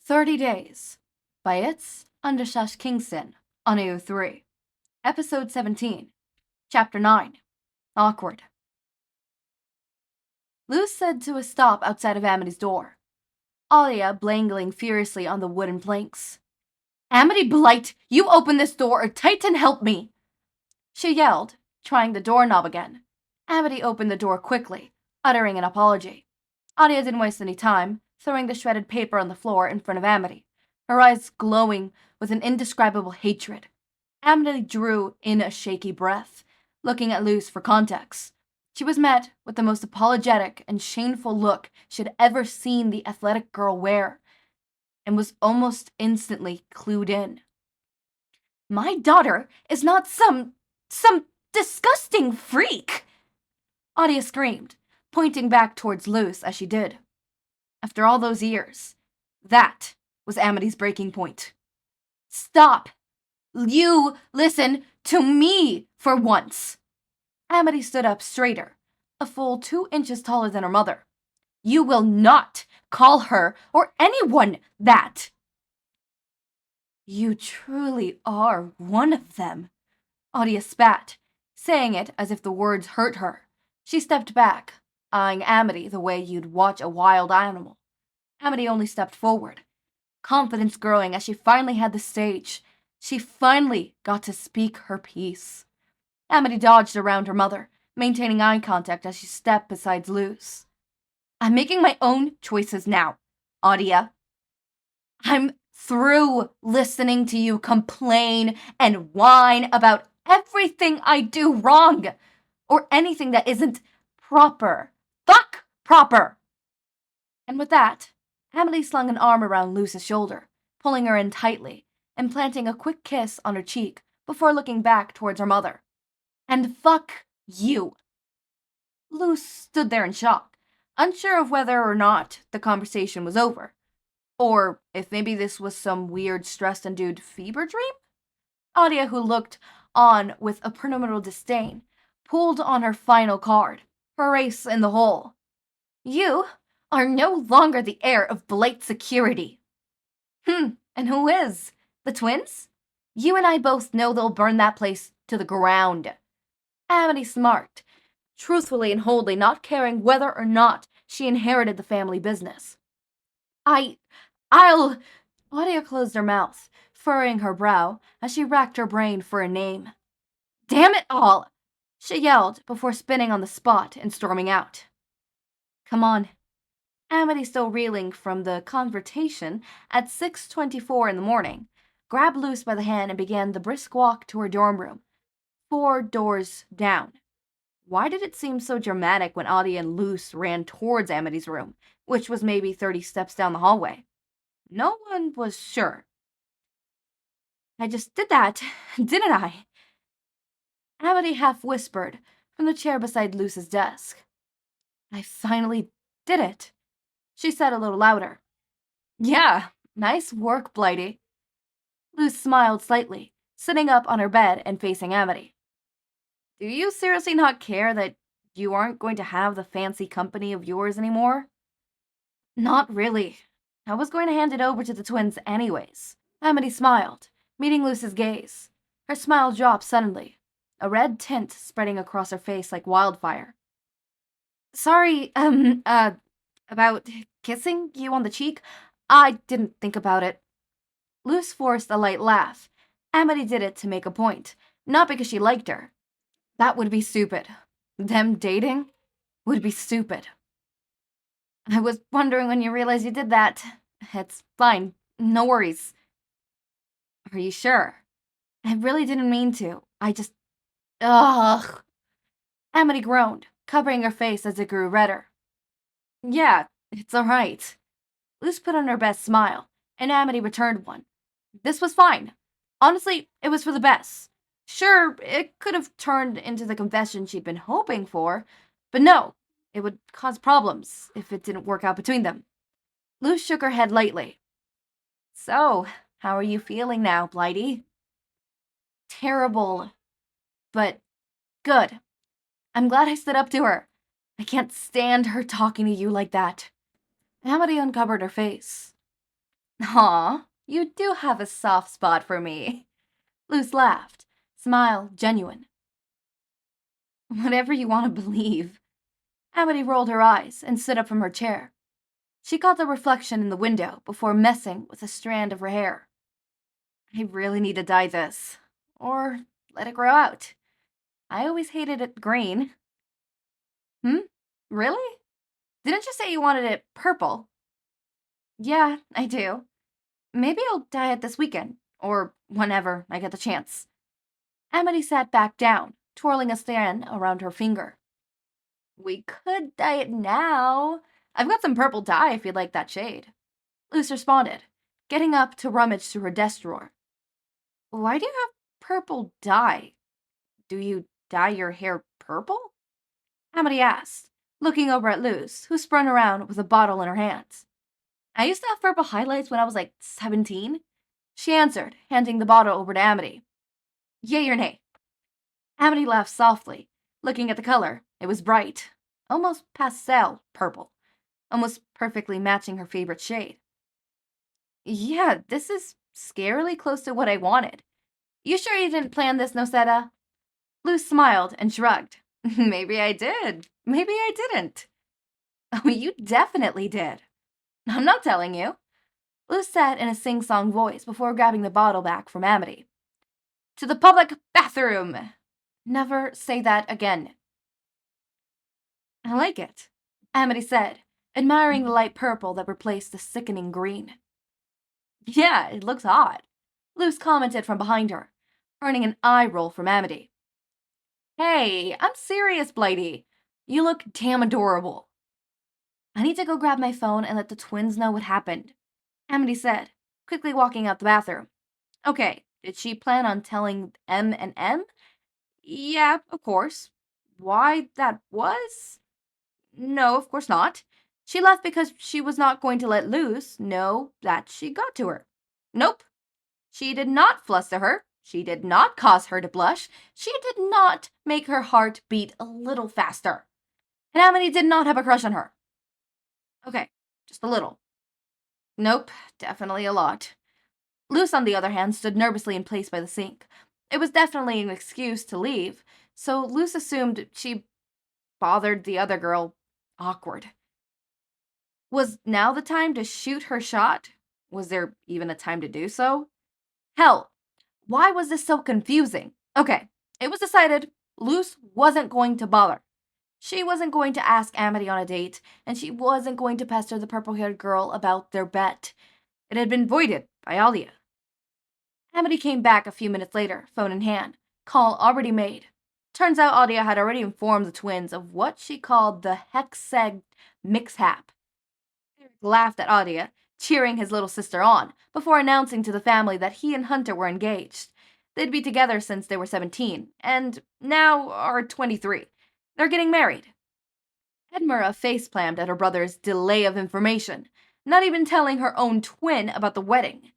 30 Days by It's _ Kingston on AO3. Episode 17. Chapter 9. Awkward. Luz said to a stop outside of Amity's door. Odalia blangling furiously on the wooden planks. "Amity Blight, you open this door or Titan help me!" She yelled, trying the doorknob again. Amity opened the door quickly, uttering an apology. Odalia didn't waste any time, throwing the shredded paper on the floor in front of Amity, her eyes glowing with an indescribable hatred. Amity drew in a shaky breath, looking at Luz for context. She was met with the most apologetic and shameful look she had ever seen the athletic girl wear, and was almost instantly clued in. "My daughter is not some disgusting freak!" Odalia screamed, pointing back towards Luz as she did. After all those years, that was Amity's breaking point. "Stop! You listen to me for once!" Amity stood up straighter, a full 2 inches taller than her mother. "You will not call her or anyone that!" "You truly are one of them," Odalia spat, saying it as if the words hurt her. She stepped back, eyeing Amity the way you'd watch a wild animal. Amity only stepped forward, confidence growing as she finally had the stage. She finally got to speak her piece. Amity dodged around her mother, maintaining eye contact as she stepped beside Luz. "I'm making my own choices now, Odalia. I'm through listening to you complain and whine about everything I do wrong, or anything that isn't proper. Fuck proper!" And with that, Amity slung an arm around Luz's shoulder, pulling her in tightly, and planting a quick kiss on her cheek before looking back towards her mother. "And fuck you!" Luz stood there in shock, unsure of whether or not the conversation was over, or if maybe this was some weird stress-induced fever dream. Odalia, who looked on with a permanent disdain, pulled on her final card, her ace in the hole. "You are no longer the heir of Blight security." And who is? The twins? You and I both know they'll burn that place to the ground." Amity smirked, truthfully and wholly not caring whether or not she inherited the family business. I'll... Odalia closed her mouth, furrowing her brow as she racked her brain for a name. "Damn it all!" she yelled before spinning on the spot and storming out. "Come on." Amity, still reeling from the confrontation at 6:24 in the morning, grabbed Luz by the hand and began the brisk walk to her dorm room, 4 doors down. Why did it seem so dramatic when Odalia and Luz ran towards Amity's room, which was maybe 30 steps down the hallway? No one was sure. "I just did that, didn't I?" Amity half whispered from the chair beside Luz's desk. "I finally did it," she said a little louder. "Yeah, nice work, Blight-y." Luz smiled slightly, sitting up on her bed and facing Amity. "Do you seriously not care that you aren't going to have the fancy company of yours anymore?" "Not really. I was going to hand it over to the twins anyways." Amity smiled, meeting Luz's gaze. Her smile dropped suddenly, a red tint spreading across her face like wildfire. "Sorry, about kissing you on the cheek. I didn't think about it." Luz forced a light laugh. Amity did it to make a point, not because she liked her. That would be stupid. Them dating would be stupid. "I was wondering when you realized you did that. It's fine. No worries." "Are you sure?" "I really didn't mean to. I just... Ugh." Amity groaned, covering her face as it grew redder. "Yeah, it's alright." Luz put on her best smile, and Amity returned one. This was fine. Honestly, it was for the best. Sure, it could have turned into the confession she'd been hoping for, but no, it would cause problems if it didn't work out between them. Luz shook her head lightly. "So, how are you feeling now, Blight-y?" "Terrible, but good. I'm glad I stood up to her. I can't stand her talking to you like that." Amity uncovered her face. Aw, you do have a soft spot for me. Luce laughed, smile genuine. Whatever you want to believe. Amity rolled her eyes and stood up from her chair. She caught the reflection in the window before messing with a strand of her hair. I really need to dye this. Or let it grow out. I always hated it green. Really? Didn't you say you wanted it purple? Yeah, I do. Maybe I'll dye it this weekend, or whenever I get the chance. Amity sat back down, twirling a strand around her finger. We could dye it now. I've got some purple dye if you'd like that shade. Luce responded, getting up to rummage through her desk drawer. Why do you have purple dye? Do you dye your hair purple? Amity asked, looking over at Luce, who spun around with a bottle in her hands. I used to have purple highlights when I was like 17. She answered, handing the bottle over to Amity. Yay or nay? Amity laughed softly, looking at the color. It was bright, almost pastel purple, almost perfectly matching her favorite shade. Yeah, this is scarily close to what I wanted. You sure you didn't plan this, Nosetta? Luce smiled and shrugged. Maybe I did. Maybe I didn't. Oh, you definitely did. I'm not telling you. Luce said in a sing-song voice before grabbing the bottle back from Amity. To the public bathroom! Never say that again. I like it, Amity said, admiring the light purple that replaced the sickening green. Yeah, it looks hot, Luce commented from behind her, earning an eye roll from Amity. Hey, I'm serious, Blight-y. You look damn adorable. I need to go grab my phone and let the twins know what happened, Amity said, quickly walking out the bathroom. Okay, did she plan on telling M and M? Yeah, of course. Why that was? No, of course not. She left because she was not going to let Luce know that she got to her. Nope. She did not fluster her. She did not cause her to blush. She did not make her heart beat a little faster. And Amity did not have a crush on her. Okay, just a little. Nope, definitely a lot. Luce, on the other hand, stood nervously in place by the sink. It was definitely an excuse to leave, so Luce assumed she bothered the other girl. Awkward. Was now the time to shoot her shot? Was there even a time to do so? Hell, why was this so confusing? Okay, it was decided Luce wasn't going to bother. She wasn't going to ask Amity on a date, and she wasn't going to pester the purple-haired girl about their bet. It had been voided by Odalia. Amity came back a few minutes later, phone in hand, call already made. Turns out Odalia had already informed the twins of what she called the Hexeg mishap. Eric laughed at Odalia, cheering his little sister on, before announcing to the family that he and Hunter were engaged. They'd be together since they were 17, and now are 23. They're getting married. Edmura facepalmed at her brother's delay of information, not even telling her own twin about the wedding.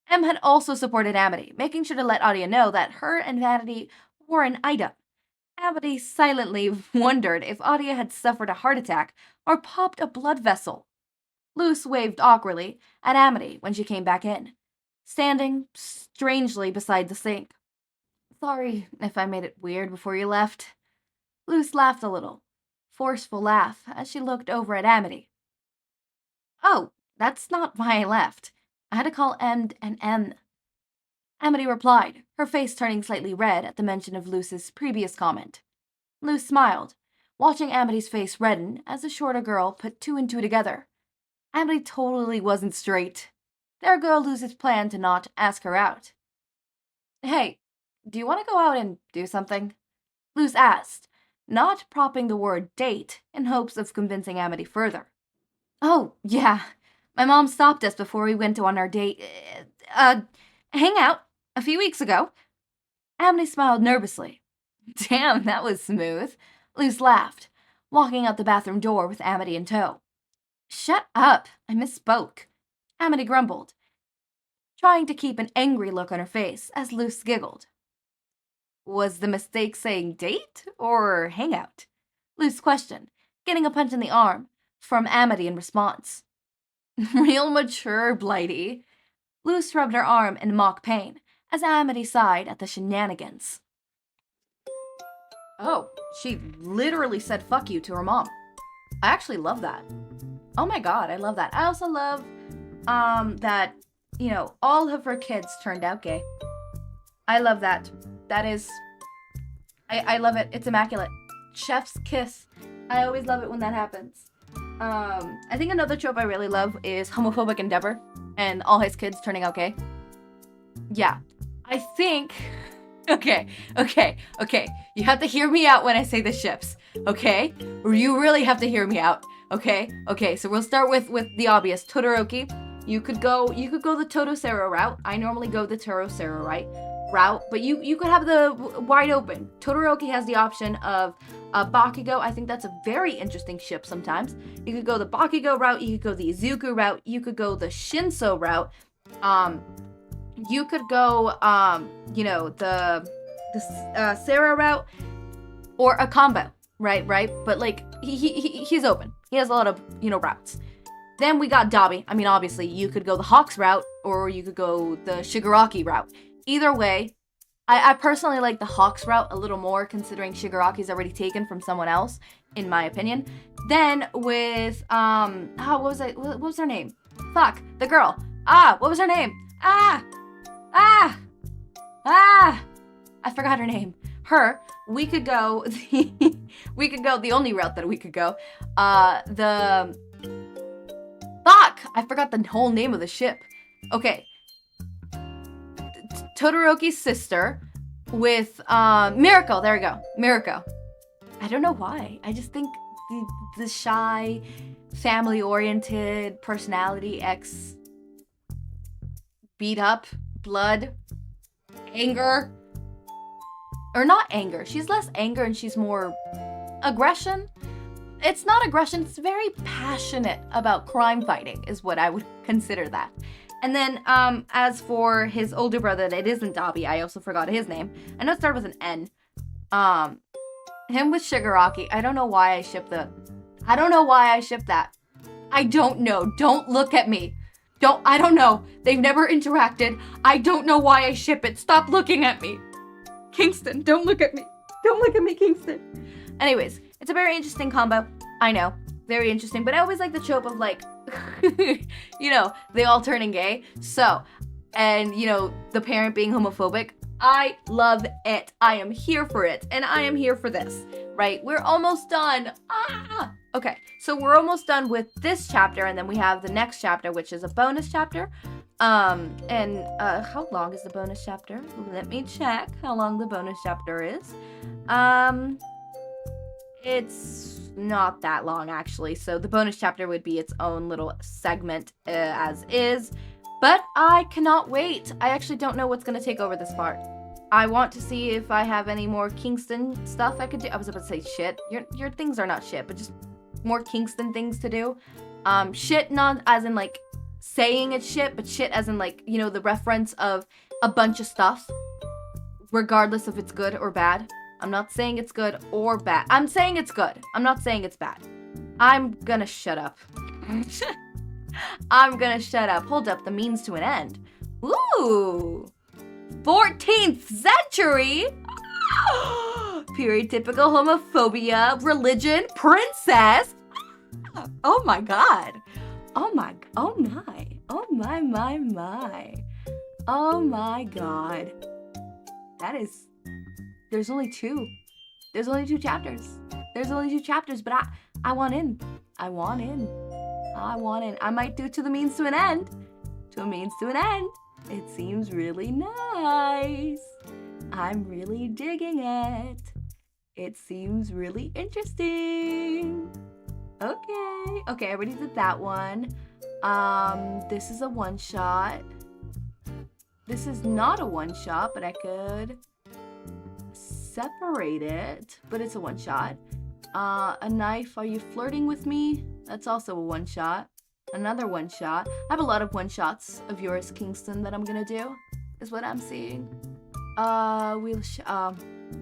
Em had also supported Amity, making sure to let Odalia know that her and Vanity were an item. Amity silently wondered if Odalia had suffered a heart attack or popped a blood vessel. Luce waved awkwardly at Amity when she came back in, standing strangely beside the sink. Sorry if I made it weird before you left. Luce laughed a little, forceful laugh, as she looked over at Amity. Oh, that's not why I left. I had to call M and M. Amity replied, her face turning slightly red at the mention of Luce's previous comment. Luce smiled, watching Amity's face redden as the shorter girl put two and two together. Amity totally wasn't straight. There go Luce's plan to not ask her out. Hey, do you want to go out and do something? Luce asked, not propping the word date in hopes of convincing Amity further. Oh, yeah. My mom stopped us before we went on our date, hang out a few weeks ago. Amity smiled nervously. Damn, that was smooth. Luce laughed, walking out the bathroom door with Amity in tow. Shut up, I misspoke. Amity grumbled, trying to keep an angry look on her face as Luce giggled. Was the mistake saying date or hangout? Luce questioned, getting a punch in the arm from Amity in response. Real mature, Blight-y. Luce rubbed her arm in mock pain as Amity sighed at the shenanigans. Oh, she literally said fuck you to her mom. I actually love that. Oh my god, I love that. I also love that, you know, all of her kids turned out gay. I love that. That is... I love it. It's immaculate. Chef's kiss. I always love it when that happens. I think another trope I really love is homophobic endeavor and all his kids turning out gay. Yeah. I think... Okay. You have to hear me out when I say the ships. Okay? Or you really have to hear me out. Okay? Okay, so we'll start with the obvious. Todoroki. You could go the Totosero route. I normally go the Torosero route, but you could have the wide open. Todoroki has the option of Bakugo. I think that's a very interesting ship sometimes. You could go the Bakugo route, you could go the Izuku route, you could go the Shinso route. You could go you know, the Sarah route or a combo, right? But like he's open. He has a lot of, you know, routes. Then we got Dabi. I mean, obviously, you could go the Hawks route, or you could go the Shigaraki route. Either way, I personally like the Hawks route a little more, considering Shigaraki's already taken from someone else, in my opinion. Then with, what was her name? Fuck, the girl. What was her name? I forgot her name. Her, we could go, the only route that we could go, Fuck! I forgot the whole name of the ship. Okay. Todoroki's sister with Mirako. There we go. Mirako. I don't know why. I just think the shy, family-oriented personality X beat up, blood, anger. Or not anger. She's less anger and she's more aggression. It's not aggression, it's very passionate about crime fighting, is what I would consider that. And then, as for his older brother that isn't Dabi, I also forgot his name. I know it started with an N. Him with Shigaraki. I don't know why I ship that. I don't know. Don't look at me. I don't know. They've never interacted. I don't know why I ship it. Stop looking at me. Kingston, don't look at me. Don't look at me, Kingston. Anyways, it's a very interesting combo. I know. Very interesting. But I always like the trope of, like, you know, they all turning gay. So, and, you know, the parent being homophobic. I love it. I am here for it. And I am here for this. Right? We're almost done. Okay. So we're almost done with this chapter. And then we have the next chapter, which is a bonus chapter. How long is the bonus chapter? Let me check how long the bonus chapter is. It's not that long, actually. So the bonus chapter would be its own little segment as is. But I cannot wait. I actually don't know what's going to take over this part. I want to see if I have any more Kingston stuff I could do. I was about to say shit. Your things are not shit, but just more Kingston things to do. Shit not as in, like, saying it's shit, but shit as in, like, you know, the reference of a bunch of stuff, regardless if it's good or bad. I'm not saying it's good or bad. I'm saying it's good. I'm not saying it's bad. I'm gonna shut up. I'm gonna shut up. Hold up, the means to an end. Ooh! 14th century? Period typical homophobia, religion, princess. Oh my god. Oh my god. That is... There's only two chapters. But I want in. I might do To the Means to an End. To a Means to an End. It seems really nice. I'm really digging it. It seems really interesting. Okay, I already did that one. This is a one-shot. This is not a one-shot, but I could separate it, but it's a one-shot. A knife, are you flirting with me? That's also a one-shot. Another one-shot. I have a lot of one-shots of yours, Kingston, that I'm gonna do, is what I'm seeing.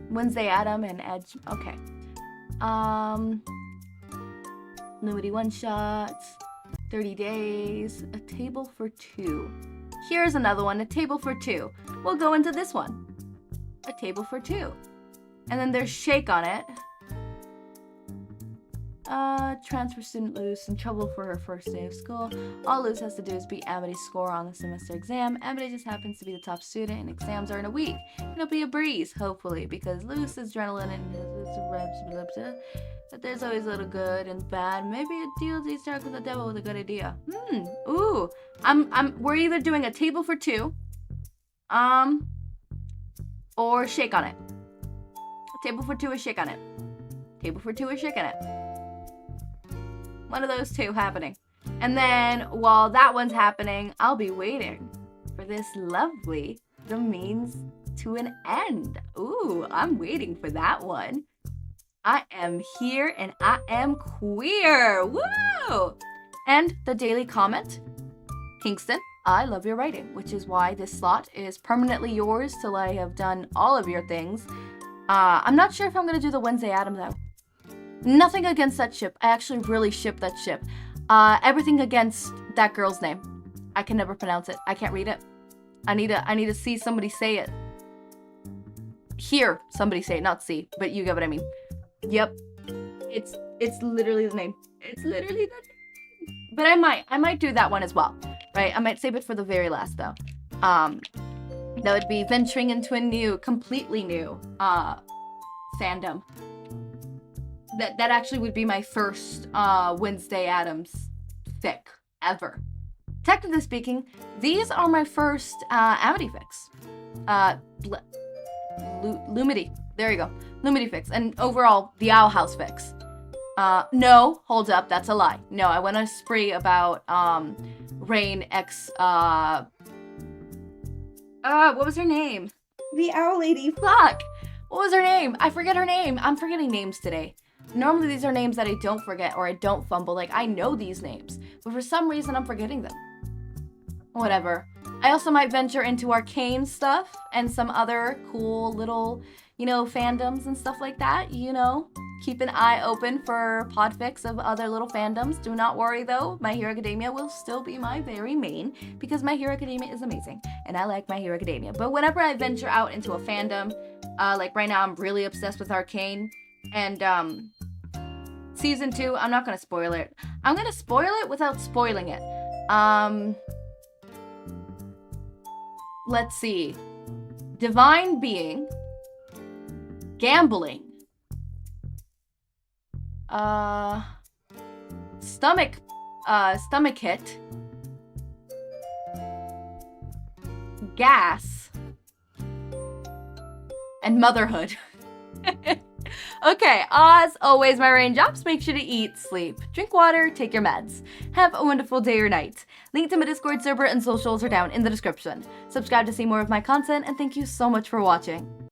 Wednesday Adam and Edge. Okay. Nudity one-shots. 30 days. A table for two. Here's another one, a table for 2. We'll go into this one. A table for 2. And then there's shake on it. Transfer student Luz in trouble for her first day of school. All Luz has to do is beat Amity's score on the semester exam. Amity just happens to be the top student and exams are in a week. It'll be a breeze, hopefully, because Luz's adrenaline and his reps, but there's always a little good and bad. Maybe a DLD start with the devil with a good idea. Ooh. We're either doing a table for 2, or shake on it. A table for 2 or shake on it. Table for 2 or shake on it. One of those two happening. And then while that one's happening, I'll be waiting for this lovely the means to an end. Ooh, I'm waiting for that one. I am here and I am queer. Woo! And the daily comment, Kingston, I love your writing, which is why this slot is permanently yours till I have done all of your things. I'm not sure if I'm going to do the Wednesday Adam, though. Nothing against that ship. I actually really ship that ship. Everything against that girl's name. I can never pronounce it. I can't read it. I need to see somebody say it. Hear somebody say it, not see, but you get what I mean. Yep. It's literally the name. It's literally the name. But I might do that one as well. Right? I might save it for the very last, though. That would be venturing into a completely new fandom. That actually would be my first Wednesday Addams fic ever. Technically speaking, these are my first Amity fics. Lumity. There you go. Lumity fics. And overall, the Owl House fics. No, hold up, that's a lie. No, I went on a spree about Rain X what was her name? The Owl Lady. Fuck! What was her name? I forget her name. I'm forgetting names today. Normally these are names that I don't forget or I don't fumble. Like, I know these names. But for some reason, I'm forgetting them. Whatever. I also might venture into arcane stuff and some other cool little, fandoms and stuff like that, Keep an eye open for podfics of other little fandoms. Do not worry, though. My Hero Academia will still be my very main because My Hero Academia is amazing, and I like My Hero Academia. But whenever I venture out into a fandom, like right now I'm really obsessed with Arcane, and Season 2, I'm not going to spoil it. I'm going to spoil it without spoiling it. Let's see. Divine Being. Gambling. Stomach hit. Gas. And motherhood. Okay, as always, my raindrops, make sure to eat, sleep, drink water, take your meds. Have a wonderful day or night. Link to my Discord server and socials are down in the description. Subscribe to see more of my content, and thank you so much for watching.